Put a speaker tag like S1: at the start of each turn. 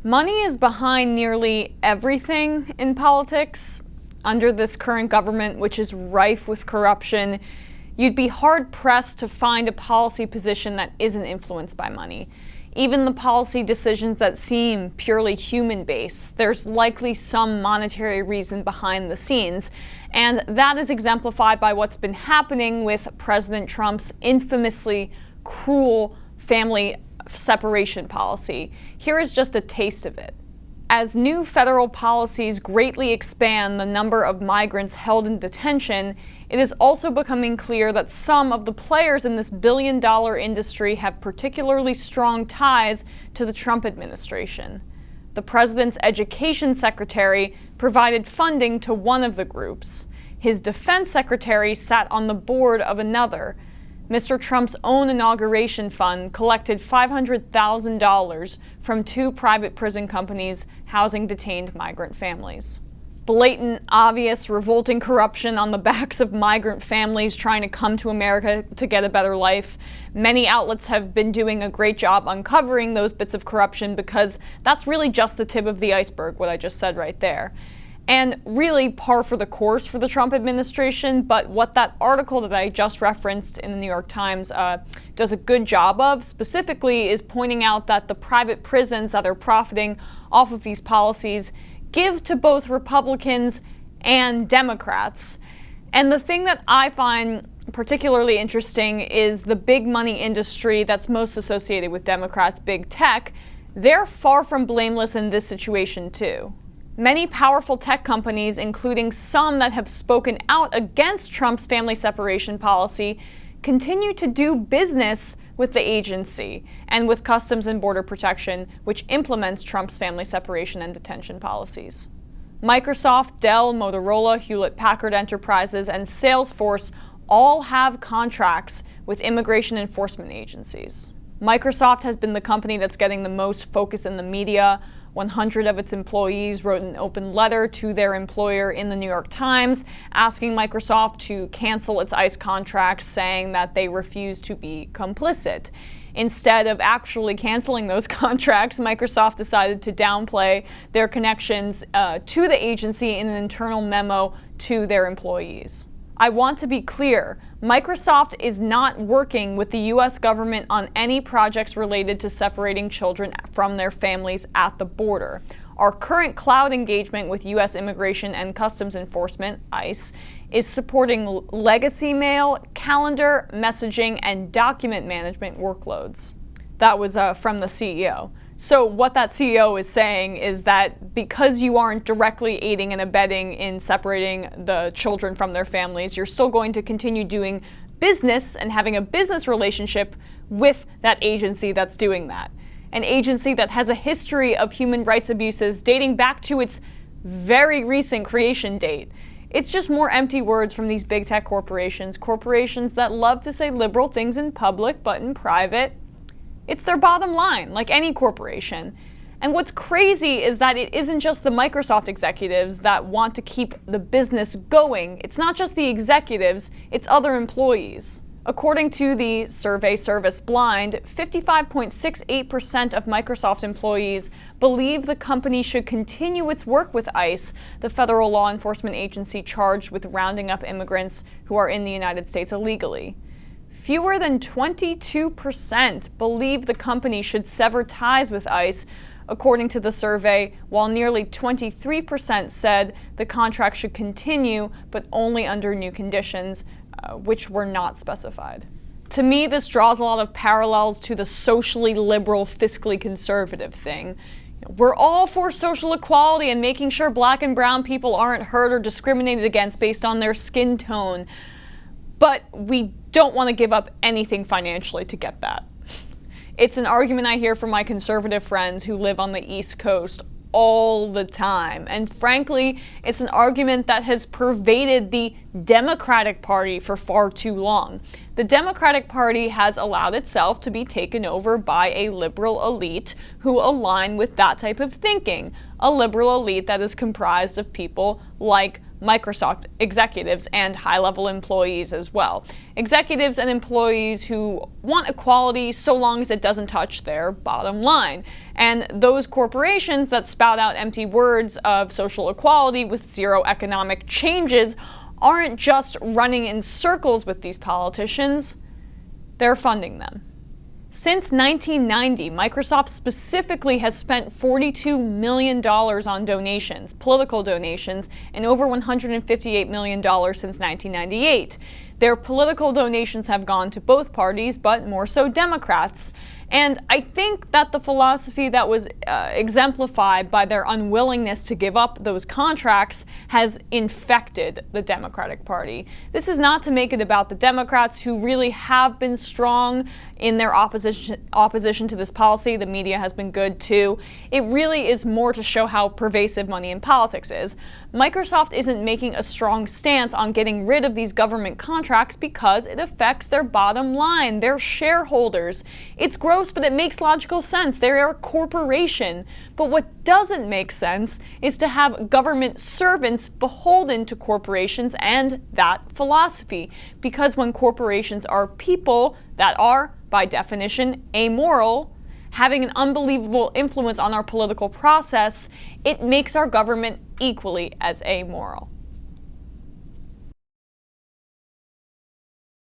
S1: Money is behind nearly everything in politics. Under this current government, which is rife with corruption, you'd be hard-pressed to find a policy position that isn't influenced by money. Even the policy decisions that seem purely human-based, there's likely some monetary reason behind the scenes, and that is exemplified by what's been happening with President Trump's infamously cruel family separation policy. Here is just a taste of it. As new federal policies greatly expand the number of migrants held in detention, it is also becoming clear that some of the players in this billion-dollar industry have particularly strong ties to the Trump administration. The president's education secretary provided funding to one of the groups. His defense secretary sat on the board of another. Mr. Trump's own inauguration fund collected $500,000 from two private prison companies housing detained migrant families. Blatant, obvious, revolting corruption on the backs of migrant families trying to come to America to get a better life. Many outlets have been doing a great job uncovering those bits of corruption because that's really just the tip of the iceberg, what I just said right there. And really par for the course for the Trump administration, but what that article that I just referenced in the New York Times does a good job of specifically is pointing out that the private prisons that are profiting off of these policies give to both Republicans and Democrats. And the thing that I find particularly interesting is the big money industry that's most associated with Democrats, big tech. They're far from blameless in this situation too. Many powerful tech companies, including some that have spoken out against Trump's family separation policy, continue to do business with the agency and with Customs and Border Protection, which implements Trump's family separation and detention policies. Microsoft, Dell, Motorola, Hewlett-Packard Enterprises, and Salesforce all have contracts with immigration enforcement agencies. Microsoft has been the company that's getting the most focus in the media. 100 of its employees wrote an open letter to their employer in the New York Times asking Microsoft to cancel its ICE contracts, saying that they refuse to be complicit. Instead of actually canceling those contracts, Microsoft decided to downplay their connections to the agency in an internal memo to their employees. I want to be clear, Microsoft is not working with the U.S. government on any projects related to separating children from their families at the border. Our current cloud engagement with U.S. Immigration and Customs Enforcement, ICE, is supporting legacy mail, calendar, messaging, and document management workloads. That was from the CEO. So what that CEO is saying is that because you aren't directly aiding and abetting in separating the children from their families, you're still going to continue doing business and having a business relationship with that agency that's doing that. An agency that has a history of human rights abuses dating back to its very recent creation date. It's just more empty words from these big tech corporations that love to say liberal things in public, but in private, it's their bottom line, like any corporation. And what's crazy is that it isn't just the Microsoft executives that want to keep the business going. It's not just the executives, it's other employees. According to the survey Service Blind, 55.68% of Microsoft employees believe the company should continue its work with ICE, the federal law enforcement agency charged with rounding up immigrants who are in the United States illegally. Fewer than 22% believe the company should sever ties with ICE, according to the survey, while nearly 23% said the contract should continue, but only under new conditions, which were not specified. To me, this draws a lot of parallels to the socially liberal, fiscally conservative thing. We're all for social equality and making sure black and brown people aren't hurt or discriminated against based on their skin tone. But we don't want to give up anything financially to get that. It's an argument I hear from my conservative friends who live on the East Coast all the time. And frankly, it's an argument that has pervaded the Democratic Party for far too long. The Democratic Party has allowed itself to be taken over by a liberal elite who align with that type of thinking. A liberal elite that is comprised of people like Microsoft executives and high-level employees as well. Executives and employees who want equality so long as it doesn't touch their bottom line. And those corporations that spout out empty words of social equality with zero economic changes aren't just running in circles with these politicians, they're funding them. Since 1990, Microsoft specifically has spent $42 million on donations, political donations, and over $158 million since 1998. Their political donations have gone to both parties, but more so Democrats. And I think that the philosophy that was exemplified by their unwillingness to give up those contracts has infected the Democratic Party. This is not to make it about the Democrats, who really have been strong in their opposition to this policy. The media has been good too. It really is more to show how pervasive money in politics is. Microsoft isn't making a strong stance on getting rid of these government contracts because it affects their bottom line, their shareholders. It's gross, but it makes logical sense. They're a corporation. But what doesn't make sense is to have government servants beholden to corporations and that philosophy. Because when corporations are people that are, by definition, amoral, having an unbelievable influence on our political process, it makes our government equally as amoral.